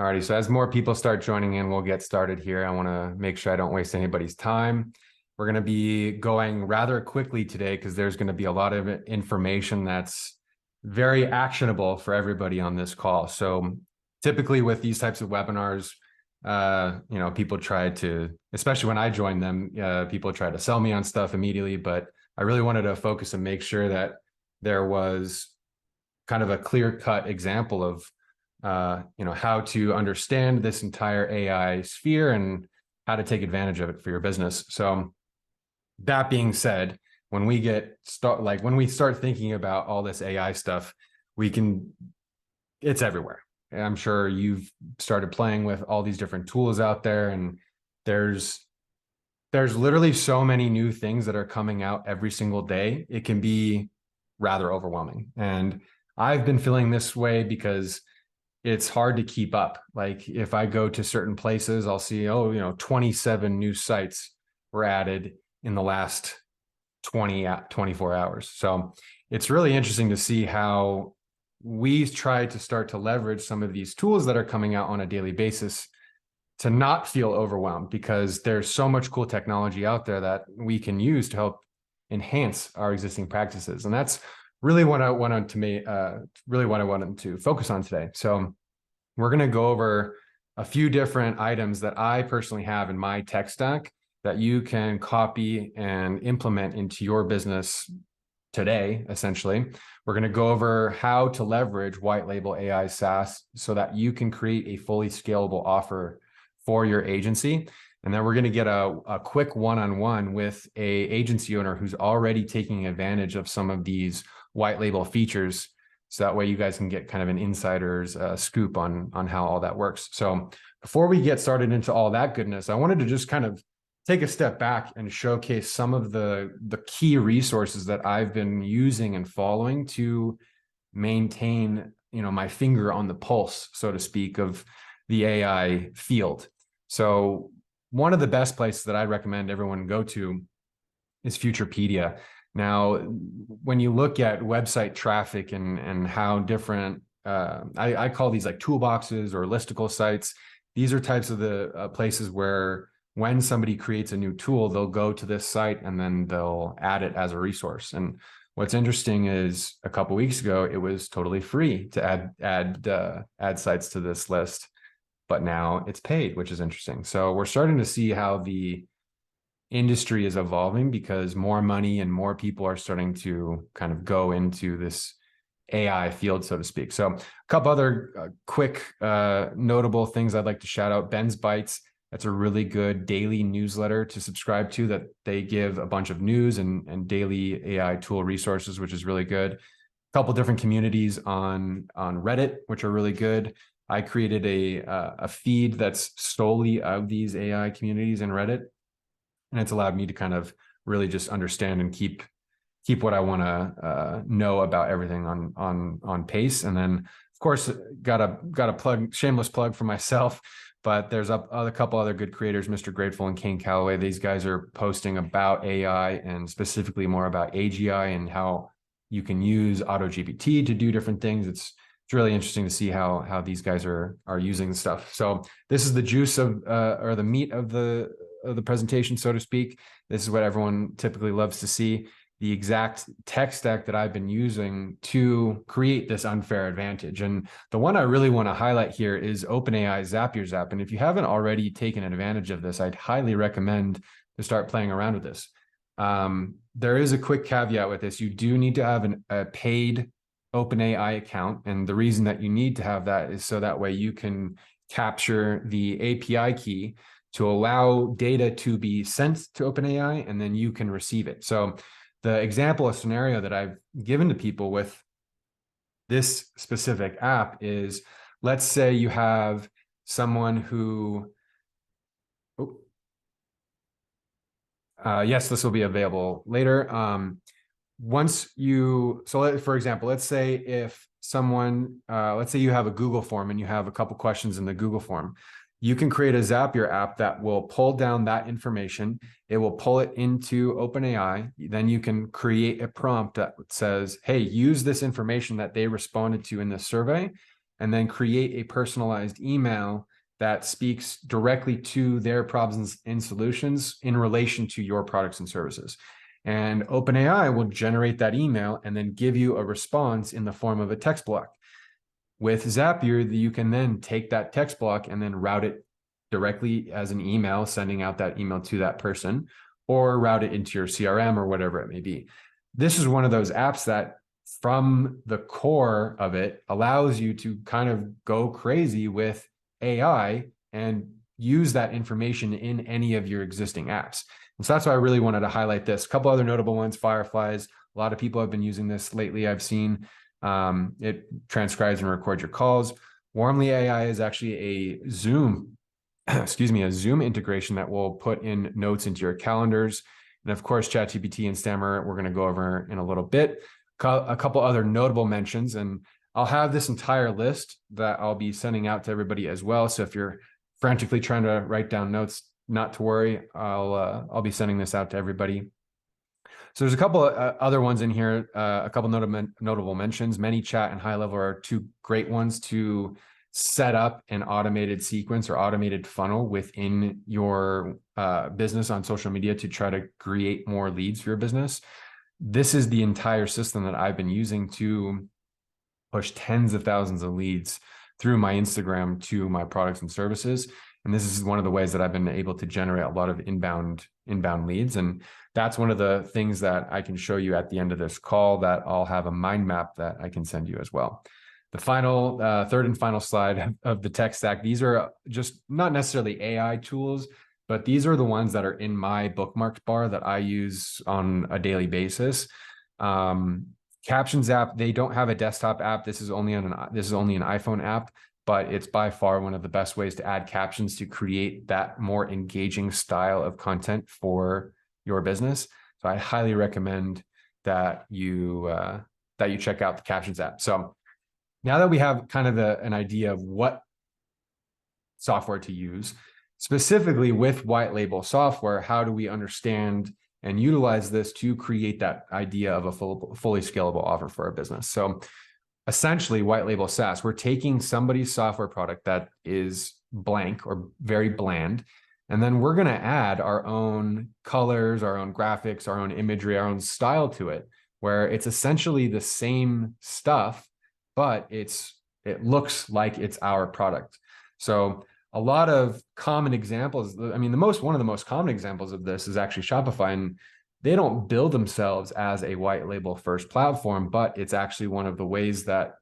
Alrighty, so as more people start joining in, we'll get started here. I want to make sure I don't waste anybody's time. We're going to be going rather quickly today because there's going to be a lot of information that's very actionable for everybody on this call. So typically with these types of webinars, people try to, especially when I join them, people try to sell me on stuff immediately, but I really wanted to focus and make sure that there was kind of a clear-cut example of how to understand this entire AI sphere and how to take advantage of it for your business. So that being said, when we start thinking about all this AI stuff, it's everywhere. And I'm sure you've started playing with all these different tools out there, and there's literally so many new things that are coming out every single day. It can be rather overwhelming. And I've been feeling this way because it's hard to keep up. Like if I go to certain places, I'll see, 27 new sites were added in the last 24 hours. So it's really interesting to see how we try to start to leverage some of these tools that are coming out on a daily basis to not feel overwhelmed, because there's so much cool technology out there that we can use to help enhance our existing practices. And that's really what I wanted to focus on today. So we're going to go over a few different items that I personally have in my tech stack that you can copy and implement into your business today. Essentially, we're going to go over how to leverage white label AI SaaS so that you can create a fully scalable offer for your agency. And then we're going to get a quick one-on-one with an agency owner who's already taking advantage of some of these white label features. So that way you guys can get kind of an insider's scoop on how all that works. So before we get started into all that goodness, I wanted to just kind of take a step back and showcase some of the key resources that I've been using and following to maintain, my finger on the pulse, so to speak, of the AI field. So one of the best places that I recommend everyone go to is Futurepedia. Now, when you look at website traffic and how different, I call these like toolboxes or listicle sites. These are types of the places where when somebody creates a new tool, they'll go to this site and then they'll add it as a resource. And what's interesting is a couple of weeks ago, it was totally free to add sites to this list, but now it's paid, which is interesting. So we're starting to see how the industry is evolving because more money and more people are starting to kind of go into this AI field, so to speak. So a couple other quick notable things I'd like to shout out. Ben's Bites. That's a really good daily newsletter to subscribe to, that they give a bunch of news and daily AI tool resources, which is really good. A couple different communities on Reddit, which are really good. I created a feed that's solely of these AI communities in Reddit. And it's allowed me to kind of really just understand and keep what I want to know about everything on pace. And then, of course, got a shameless plug for myself. But there's a couple other good creators, Mr. Grateful and Kane Calloway. These guys are posting about AI and specifically more about AGI and how you can use AutoGPT to do different things. It's really interesting to see how these guys are using the stuff. So this is the juice of or the meat of the presentation, so to speak. This is what everyone typically loves to see. The exact tech stack that I've been using to create this unfair advantage. And the one I really want to highlight here is OpenAI Zapier Zap. And if you haven't already taken advantage of this, I'd highly recommend to start playing around with this. There is a quick caveat with this. You do need to have a paid OpenAI account. And the reason that you need to have that is so that way you can capture the API key to allow data to be sent to OpenAI, and then you can receive it. So the example, a scenario that I've given to people with this specific app is, let's say you have someone who, yes, this will be available later. For example, let's say if someone, let's say you have a Google form and you have a couple questions in the Google form. You can create a Zapier app that will pull down that information. It will pull it into OpenAI. Then you can create a prompt that says, hey, use this information that they responded to in this survey, and then create a personalized email that speaks directly to their problems and solutions in relation to your products and services. And OpenAI will generate that email and then give you a response in the form of a text block. With Zapier, you can then take that text block and then route it directly as an email, sending out that email to that person, or route it into your CRM or whatever it may be. This is one of those apps that from the core of it allows you to kind of go crazy with AI and use that information in any of your existing apps. And so that's why I really wanted to highlight this. A couple other notable ones, Fireflies. A lot of people have been using this lately. I've seen it transcribes and records your calls. Warmly AI is actually a Zoom, excuse me, a Zoom integration that will put in notes into your calendars. And of course, ChatGPT and Stammer, we're going to go over in a little bit. A couple other notable mentions, and I'll have this entire list that I'll be sending out to everybody as well. So if you're frantically trying to write down notes, not to worry, I'll be sending this out to everybody. So there's a couple of other ones in here, a couple notable mentions. ManyChat and High Level are two great ones to set up an automated sequence or automated funnel within your business on social media to try to create more leads for your business. This is the entire system that I've been using to push tens of thousands of leads through my Instagram to my products and services. And this is one of the ways that I've been able to generate a lot of inbound leads. And that's one of the things that I can show you at the end of this call, that I'll have a mind map that I can send you as well. The final, third and final slide of the tech stack, these are just not necessarily AI tools, but these are the ones that are in my bookmarked bar that I use on a daily basis. Captions app, they don't have a desktop app. This is only an iPhone app, but it's by far one of the best ways to add captions to create that more engaging style of content for your business. So I highly recommend that you check out the Captions app. So now that we have kind of an idea of what software to use, specifically with white label software, how do we understand and utilize this to create that idea of a fully scalable offer for our business? So essentially, white label SaaS, we're taking somebody's software product that is blank or very bland, and then we're going to add our own colors, our own graphics, our own imagery, our own style to it, where it's essentially the same stuff, but it looks like it's our product. So a lot of common examples, I mean, one of the most common examples of this is actually Shopify, and they don't build themselves as a white label first platform, but it's actually one of the ways that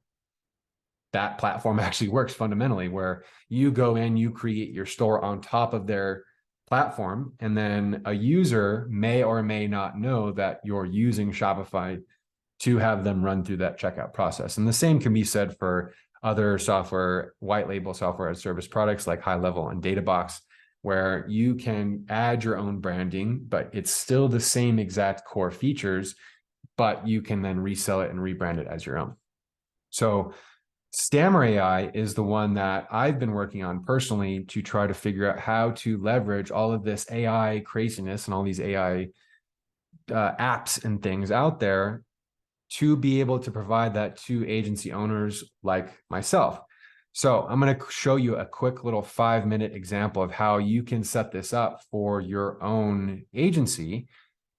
platform actually works fundamentally, where you go in, you create your store on top of their platform, and then a user may or may not know that you're using Shopify to have them run through that checkout process. And the same can be said for other software, white label software as service products like High Level and Databox, where you can add your own branding, but it's still the same exact core features, but you can then resell it and rebrand it as your own. So Stammer AI is the one that I've been working on personally to try to figure out how to leverage all of this AI craziness and all these AI apps and things out there to be able to provide that to agency owners like myself. So I'm going to show you a quick little 5-minute example of how you can set this up for your own agency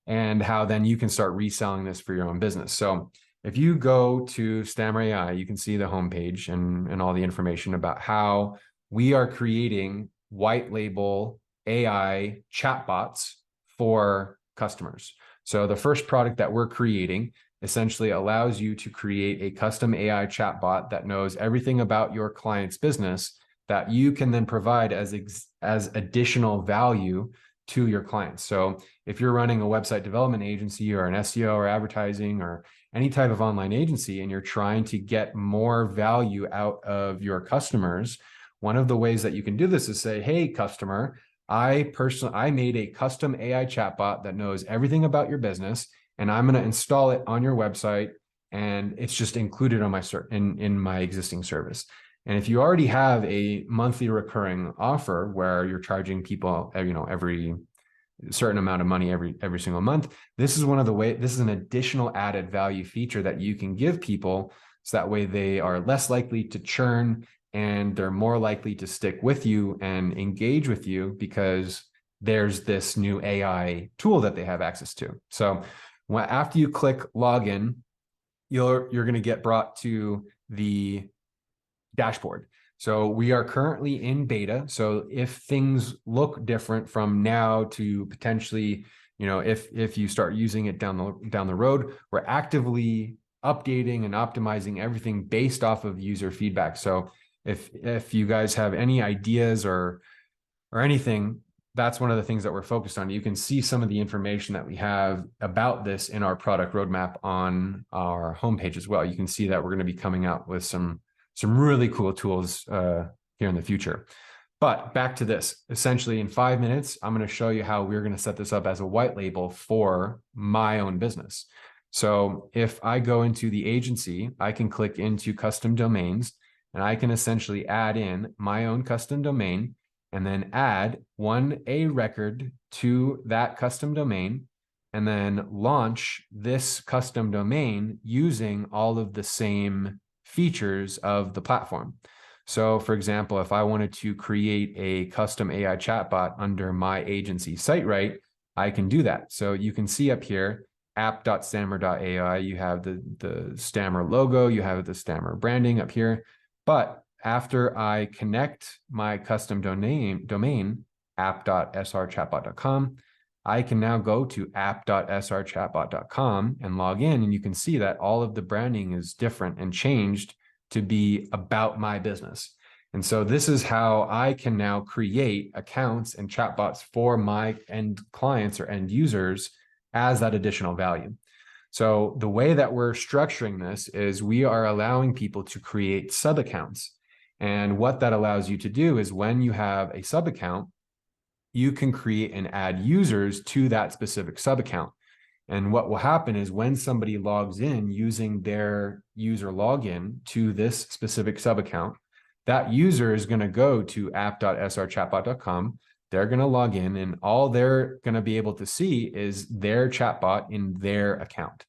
and how then you can start reselling this for your own business. So if you go to Stammer AI, you can see the homepage and all the information about how we are creating white label AI chatbots for customers. So the first product that we're creating essentially allows you to create a custom AI chatbot that knows everything about your client's business that you can then provide as additional value to your clients. So if you're running a website development agency or an SEO or advertising or any type of online agency, and you're trying to get more value out of your customers, one of the ways that you can do this is say, hey, customer, I made a custom AI chatbot that knows everything about your business, and I'm going to install it on your website, and it's just included on my in my existing service. And if you already have a monthly recurring offer where you're charging people, every certain amount of money every single month, this is an additional added value feature that you can give people So that way they are less likely to churn and they're more likely to stick with you and engage with you because there's this new AI tool that they have access to. So after you click login, you're going to get brought to the dashboard. So we are currently in beta. So if things look different from now to potentially, if you start using it down the road, we're actively updating and optimizing everything based off of user feedback. So if you guys have any ideas or anything, that's one of the things that we're focused on. You can see some of the information that we have about this in our product roadmap on our homepage as well. You can see that we're going to be coming out with some really cool tools here in the future. But back to this, essentially in 5 minutes, I'm going to show you how we're going to set this up as a white label for my own business. So if I go into the agency, I can click into custom domains and I can essentially add in my own custom domain and then add a record to that custom domain and then launch this custom domain using all of the same features of the platform. So for example, if I wanted to create a custom AI chatbot under my agency SiteRight, I can do that. So you can see up here, app.stammer.ai, you have the Stammer logo, you have the Stammer branding up here. But after I connect my custom domain app.srchatbot.com, I can now go to app.srchatbot.com and log in, and you can see that all of the branding is different and changed to be about my business. And so this is how I can now create accounts and chatbots for my end clients or end users as that additional value. So the way that we're structuring this is we are allowing people to create sub accounts. And what that allows you to do is when you have a sub account, you can create and add users to that specific sub account. And what will happen is when somebody logs in using their user login to this specific sub account, that user is going to go to app.srchatbot.com. They're going to log in and all they're going to be able to see is their chatbot in their account.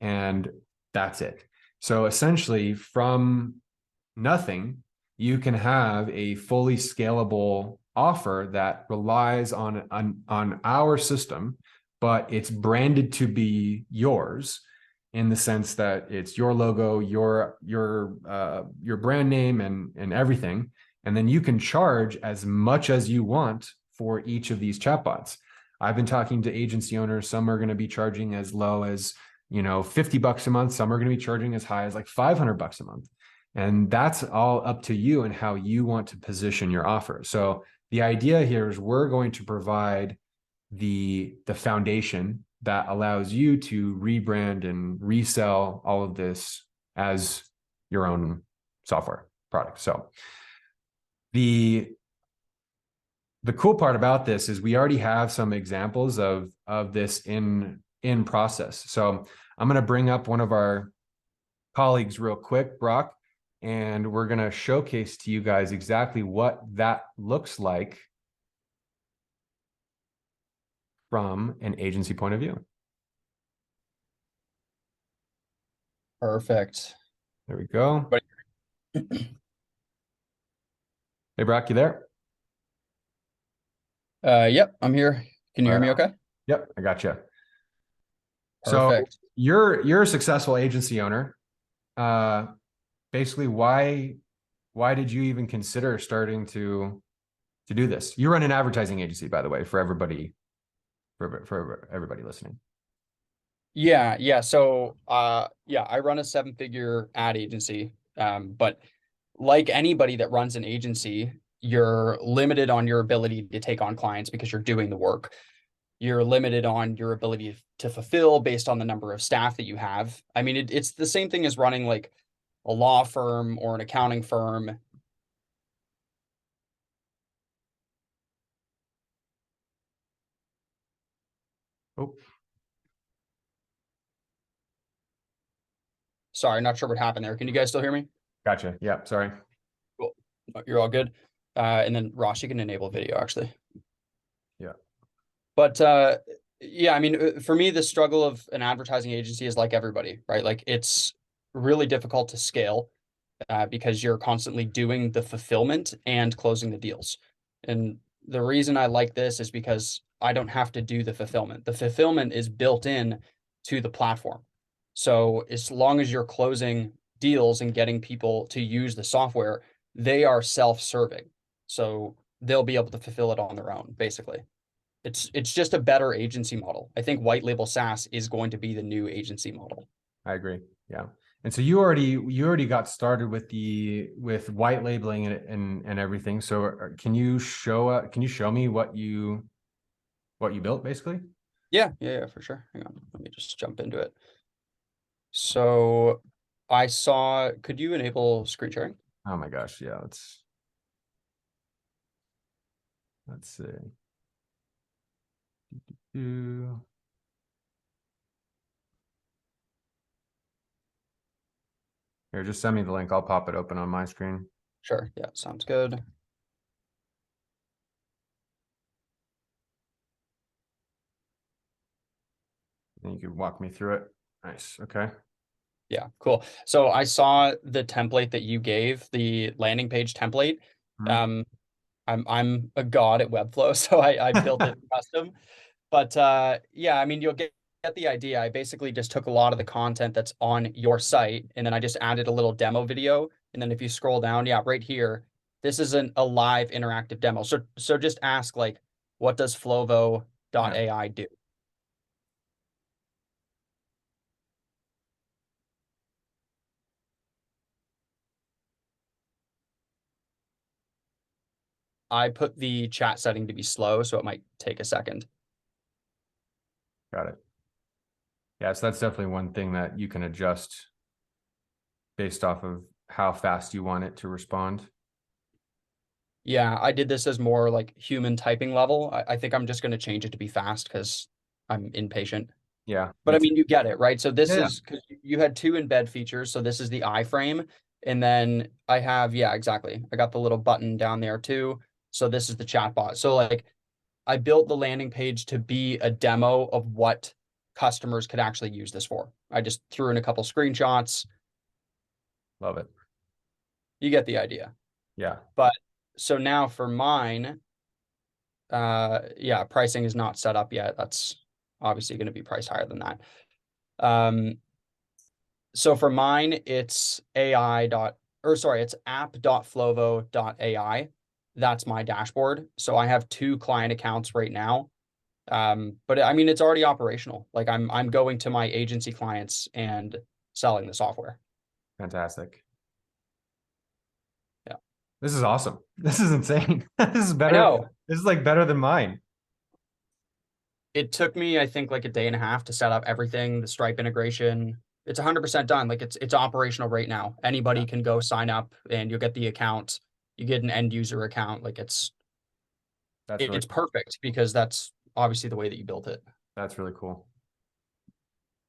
And that's it. So essentially from nothing, you can have a fully scalable offer that relies on our system, but it's branded to be yours in the sense that it's your logo, your brand name and everything. And then you can charge as much as you want for each of these chatbots. I've been talking to agency owners. Some are going to be charging as low as, $50 a month. Some are going to be charging as high as like $500 a month. And that's all up to you and how you want to position your offer. So the idea here is we're going to provide the foundation that allows you to rebrand and resell all of this as your own software product. So the cool part about this is we already have some examples of this in process. So I'm going to bring up one of our colleagues real quick, Brock, and we're going to showcase to you guys exactly what that looks like from an agency point of view. Perfect. There we go. Hey, Brock, you there? Yep, I'm here. Can you hear me okay? Yep, I got you. Perfect. So you're a successful agency owner. Basically, why did you even consider starting to do this? You run an advertising agency, by the way, for everybody listening. Yeah. So I run a 7-figure ad agency. But like anybody that runs an agency, you're limited on your ability to take on clients because you're doing the work. You're limited on your ability to fulfill based on the number of staff that you have. I mean, it's the same thing as running like a law firm or an accounting firm. Oh, Sorry, not sure what happened there. Can you guys still hear me? gotcha. Yeah, sorry. Cool. You're all good. And then Ross, you can enable video actually. Yeah. But yeah, I mean, for me, the struggle of an advertising agency is like everybody, right? Like it's really difficult to scale because you're constantly doing the fulfillment and closing the deals. And the reason I like this is because I don't have to do the fulfillment. The fulfillment is built in to the platform. So as long as you're closing deals and getting people to use the software, they are self-serving. So they'll be able to fulfill it on their own, basically. It's just a better agency model. I think white label SaaS is going to be the new agency model. I agree. Yeah. And so you already got started with white labeling and everything. So can you show me what you built basically? Yeah, for sure. Hang on, let me just jump into it. So I saw, could you enable screen sharing? Oh my gosh, yeah. Let's see. Do- Here, just send me the link. I'll pop it open on my screen. Sure. Yeah, sounds good. And you can walk me through it. Nice. Okay. Yeah, cool. So I saw the template that you gave, the landing page template. Mhm. Um, I'm a god at Webflow, so I built it custom. But yeah, I mean, get the idea. I basically just took a lot of the content that's on your site, and then I just added a little demo video. And then if you scroll down, yeah, right here, this isn't a live interactive demo. So just ask like, what does Yeah, Flovo.ai do? I put the chat setting to be slow, so it might take a second. got it. Yeah, so that's definitely one thing that you can adjust based off of how fast you want it to respond. Yeah, I did this as more like human typing level. I think I'm just going to change it to be fast because I'm impatient. Yeah, But me I too. mean, you get it, right? So this Yeah, is because you had two embed features. So this is the iframe. And then I have, yeah, exactly. I got the little button down there too. So this is the chatbot. So like I built the landing page to be a demo of what customers could actually use this for. I just threw in a couple screenshots. love it. You get the idea. Yeah, But so now for mine, yeah, pricing is not set up yet. That's obviously going to be priced higher than that. Um, so for mine, it's it's app.flovo.ai. That's my dashboard. So I have two client accounts right now. But I mean, it's already operational. Like I'm going to my agency clients and selling the software. fantastic. Yeah. This is awesome. This is insane. This is I better. know. This is like better than mine. It took me, I think, like a day and a half to set up everything, the Stripe integration. It's 100% done. Like it's operational right now. Yeah, Anybody can go sign up and you'll get the account. You get an end user account. Like that's really it's cool. perfect because that's obviously the way that you built it. That's really cool.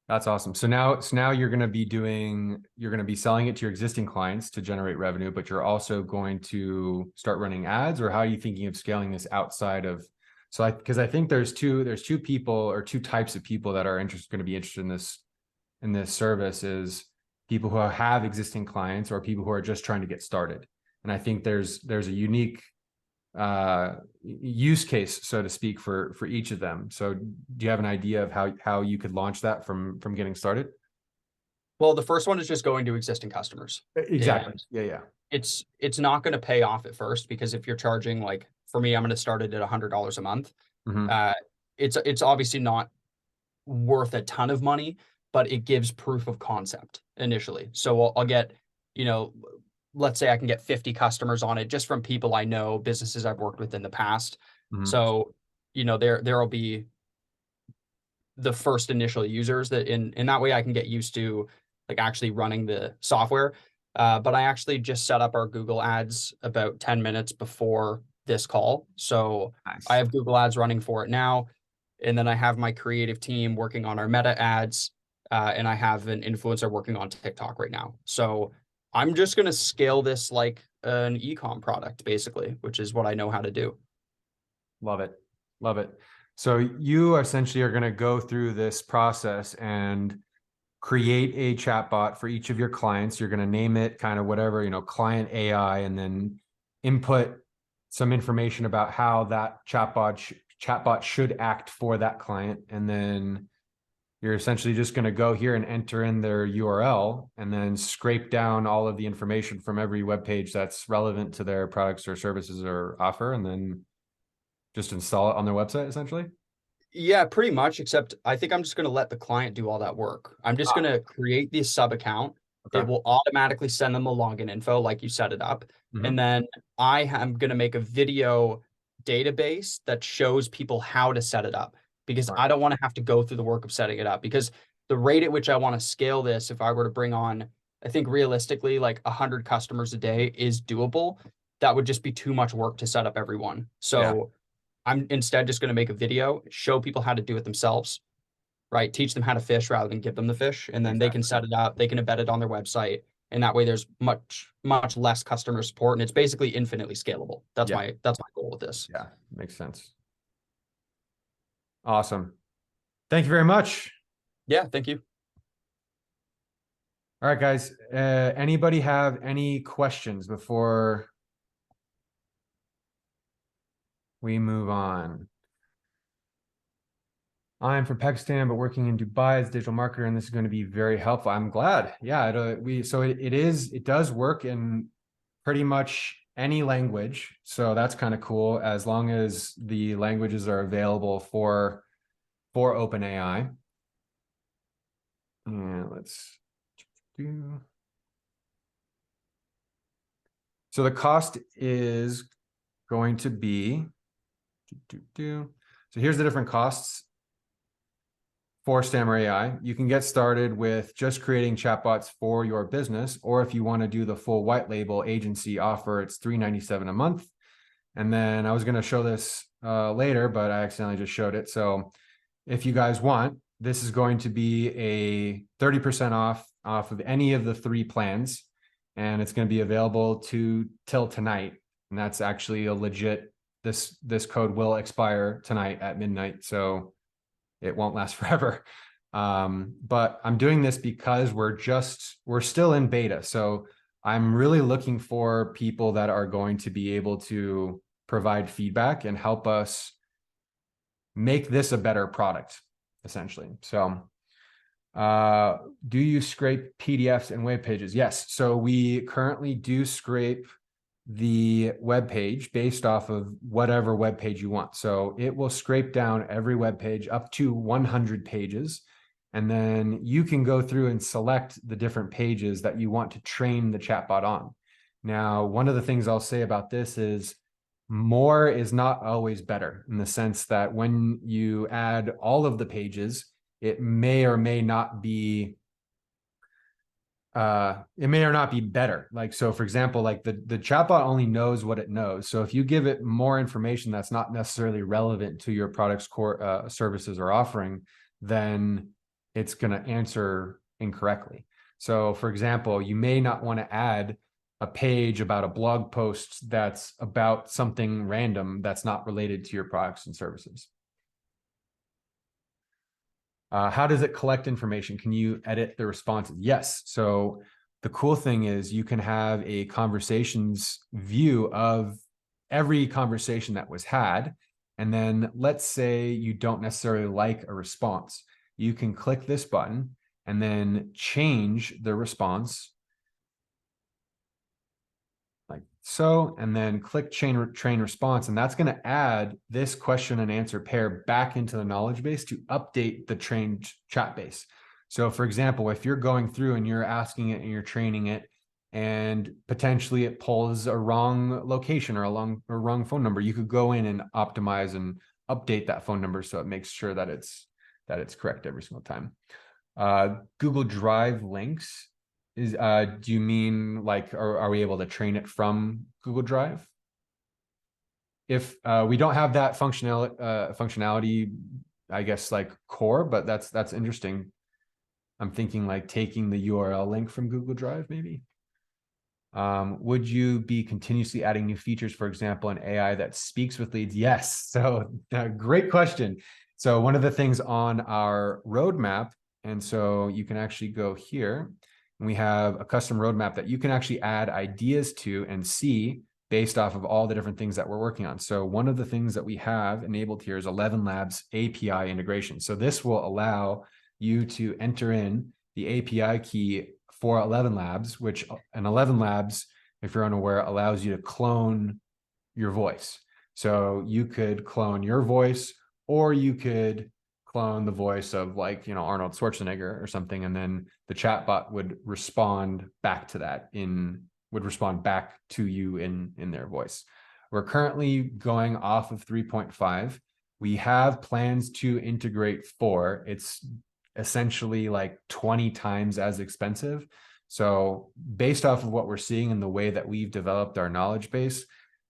That's awesome. So now you're going to be selling it to your existing clients to generate revenue, but you're also going to start running ads, or how are you thinking of scaling this outside of, because I think there's two people or two types of people that are going to be interested in this service is people who have existing clients or people who are just trying to get started. And I think there's a unique use case, so to speak, for each of them. So do you have an idea of how you could launch that from getting started? Well, the first one is just going to existing customers. Exactly. And Yeah, yeah. it's not going to pay off at first because if you're charging like for me, I'm going to start it at $100 a month. Hmm. Uh, it's obviously not worth a ton of money, but it gives proof of concept initially. So I'll get, you know, let's say I can get 50 customers on it just from people I know, businesses I've worked with in the past. Hmm. So, there'll be the first initial users that in that way I can get used to like actually running the software. But I actually just set up our Google Ads about 10 minutes before this call. So I Nice. have Google Ads running for it now. And then I have my creative team working on our meta ads. And I have an influencer working on TikTok right now. So I'm just going to scale this like an ecom product, basically, which is what I know how to do. Love it. Love it. So you essentially are going to go through this process and create a chatbot for each of your clients. You're going to name it kind of whatever, client AI, and then input some information about how that chatbot should act for that client. And then you're essentially just going to go here and enter in their URL and then scrape down all of the information from every web page that's relevant to their products or services or offer, and then just install it on their website, essentially. Yeah, pretty much, except I think I'm just going to let the client do all that work. I'm just going Ah, to create the sub account. It okay. will automatically send them the login info like you set it up. And Mm-hmm. then I am going to make a video database that shows people how to set it up because Smart. I don't want to have to go through the work of setting it up because the rate at which I want to scale this, if I were to bring on, I think realistically, like 100 customers a day is doable. That would just be too much work to set up everyone. Yeah. So I'm instead just going to make a video, show people how to do it themselves, right? Teach them how to fish rather than give them the fish, and then they can Exactly. set it up, they can embed it on their website, and that way there's much less customer support, and it's basically infinitely scalable. That's Yeah. my goal with this. Yeah. Makes sense. Awesome. Thank you very much. Yeah, thank you. All right, guys. Anybody have any questions before we move on? I'm from Pakistan, but working in Dubai as a digital marketer, and this is going to be very helpful. I'm glad. Yeah, it does work in pretty much any language. So that's kind of cool, as long as the languages are available for OpenAI. And let's do. So the cost is going to be. So here's the different costs for Stammer AI. You can get started with just creating chatbots for your business, or if you want to do the full white label agency offer, it's $397 a month. And then I was going to show this later, but I accidentally just showed it. So if you guys want, this is going to be a 30% off of any of the 3 plans, and it's going to be available till tonight. And that's actually a legit. This code will expire tonight at midnight, so it won't last forever. But I'm doing this because we're still in beta. So I'm really looking for people that are going to be able to provide feedback and help us make this a better product, essentially. So do you scrape PDFs and web pages? Yes. So we currently do scrape the web page based off of whatever web page you want. So it will scrape down every web page up to 100 pages. And then you can go through and select the different pages that you want to train the chatbot on. Now, one of the things I'll say about this is more is not always better, in the sense that when you add all of the pages, it may or may not be it may or not be better. Like, so for example, like the chatbot only knows what it knows. So if you give it more information that's not necessarily relevant to your product's core services or offering, then it's going to answer incorrectly. So for example, you may not want to add a page about a blog post that's about something random that's not related to your products and services. How does it collect information? Can you edit the responses? Yes. So the cool thing is you can have a conversations view of every conversation that was had. And then let's say you don't necessarily like a response. You can click this button and then change the response like so, and then click train response. And that's going to add this question and answer pair back into the knowledge base to update the trained chat base. So for example, if you're going through and you're asking it and you're training it, and potentially it pulls a wrong location or a wrong phone number, you could go in and optimize and update that phone number so it makes sure that it's correct every single time. Google Drive links is do you mean like are we able to train it from Google Drive? If we don't have that functionality, I guess like core, but that's interesting. I'm thinking like taking the URL link from Google Drive, maybe. Would you be continuously adding new features, for example, an AI that speaks with leads? Yes. So great question. So one of the things on our roadmap And so you can actually go here and we have a custom roadmap that you can actually add ideas to and see based off of all the different things that we're working on. So one of the things that we have enabled here is 11 Labs API integration. So this will allow you to enter in the API key for 11 Labs, which an 11 Labs, if you're unaware, allows you to clone your voice. So you could clone your voice, or you could clone the voice of, like, you know, Arnold Schwarzenegger or something, and then the chatbot would respond back to that would respond back to you in their voice. We're currently going off of 3.5. We have plans to integrate 4. It's essentially like 20 times as expensive. So based off of what we're seeing and the way that we've developed our knowledge base,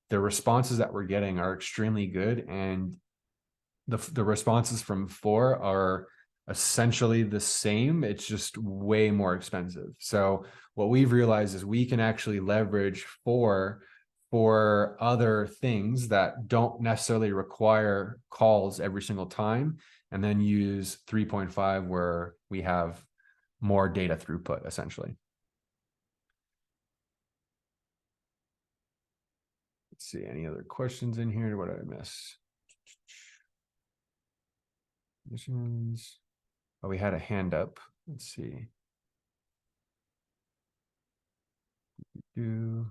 the responses that we're getting are extremely good, and the responses from 4 are essentially the same. It's just way more expensive. So what we've realized is we can actually leverage 4 for other things that don't necessarily require calls every single time, and then use 3.5 where we have more data throughput, essentially. Let's see, any other questions in here? What did I miss? Missions. Oh, we had a hand up. Let's see. Do.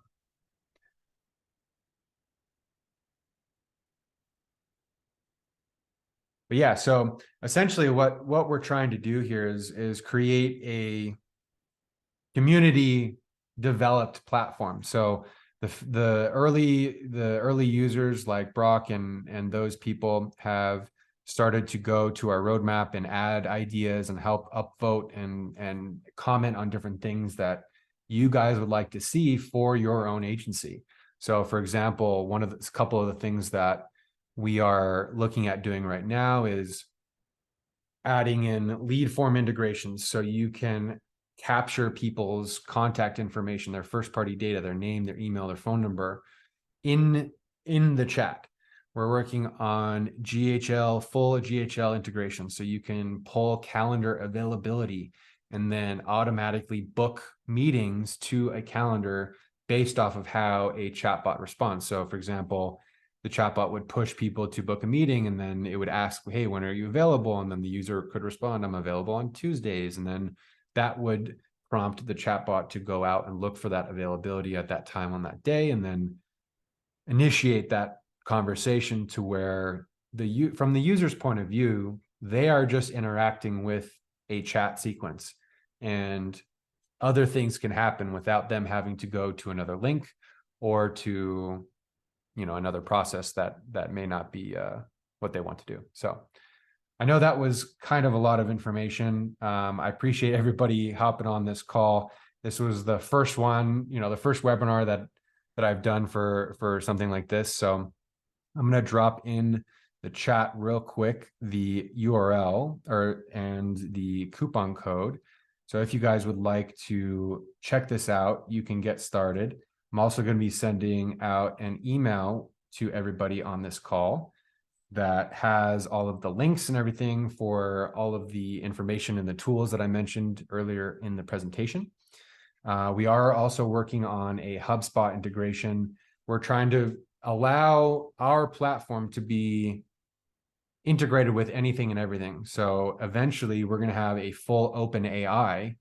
But yeah, so essentially what we're trying to do here is create a community developed platform. So the early users like Brock and those people have started to go to our roadmap and add ideas and help upvote and comment on different things that you guys would like to see for your own agency. So for example, one of the couple of the things that we are looking at doing right now is adding in lead form integrations, so you can capture people's contact information, their first party data, their name, their email, their phone number in the chat. We're working on full GHL integration, so you can pull calendar availability and then automatically book meetings to a calendar based off of how a chatbot responds. So for example, the chatbot would push people to book a meeting, and then it would ask, hey, when are you available? And then the user could respond, I'm available on Tuesdays. And then that would prompt the chatbot to go out and look for that availability at that time on that day, and then initiate that conversation to where from the user's point of view, they are just interacting with a chat sequence, and other things can happen without them having to go to another link or to, you know, another process that may not be what they want to do. So I know that was kind of a lot of information. I appreciate everybody hopping on this call. This was the first one, you know, the first webinar that I've done for something like this. So I'm going to drop in the chat real quick the URL and the coupon code. So if you guys would like to check this out, you can get started. I'm also going to be sending out an email to everybody on this call that has all of the links and everything for all of the information and the tools that I mentioned earlier in the presentation. We are also working on a HubSpot integration. We're trying to allow our platform to be integrated with anything and everything. So eventually we're going to have a full open API,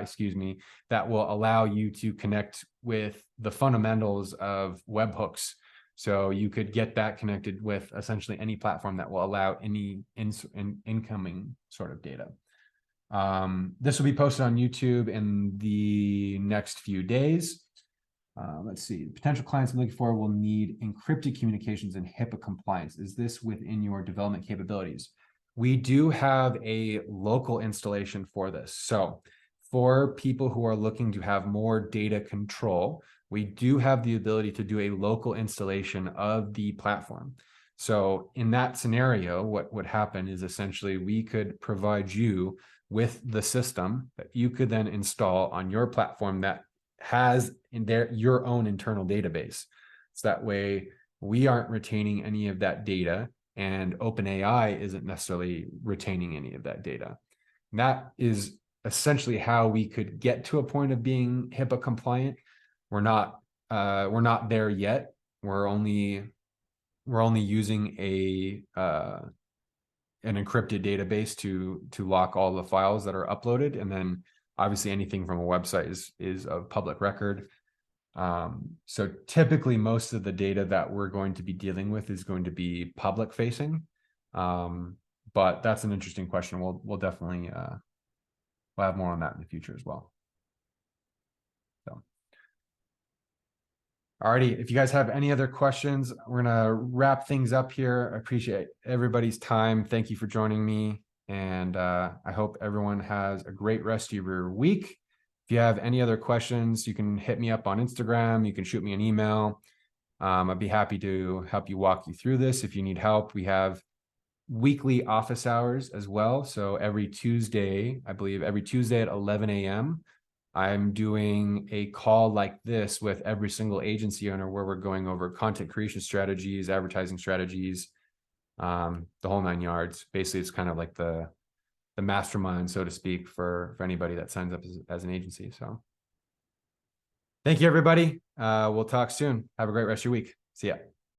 excuse me, that will allow you to connect with the fundamentals of webhooks. So you could get that connected with essentially any platform that will allow any incoming sort of data. This will be posted on YouTube in the next few days. Let's see, potential clients I'm looking for will need encrypted communications and HIPAA compliance. Is this within your development capabilities? We do have a local installation for this. So for people who are looking to have more data control, we do have the ability to do a local installation of the platform. So in that scenario, what would happen is essentially we could provide you with the system that you could then install on your platform that has in there your own internal database. So that way we aren't retaining any of that data, and OpenAI isn't necessarily retaining any of that data. And that is essentially how we could get to a point of being HIPAA compliant. We're not there yet. We're only using an encrypted database to lock all the files that are uploaded, and then obviously anything from a website is of public record. So typically most of the data that we're going to be dealing with is going to be public facing. But that's an interesting question. We'll definitely we'll have more on that in the future as well. So, alrighty, if you guys have any other questions, we're gonna wrap things up here. I appreciate everybody's time. Thank you for joining me, and I hope everyone has a great rest of your week. If you have any other questions, you can hit me up on Instagram. You can shoot me an email. I'd be happy to help you walk you through this. If you need help, we have weekly office hours as well. So every Tuesday, I believe every Tuesday at 11 a.m., I'm doing a call like this with every single agency owner where we're going over content creation strategies, advertising strategies, the whole 9 yards. Basically, it's kind of like the mastermind, so to speak, for anybody that signs up as an agency. So thank you, everybody. We'll talk soon. Have a great rest of your week. See ya.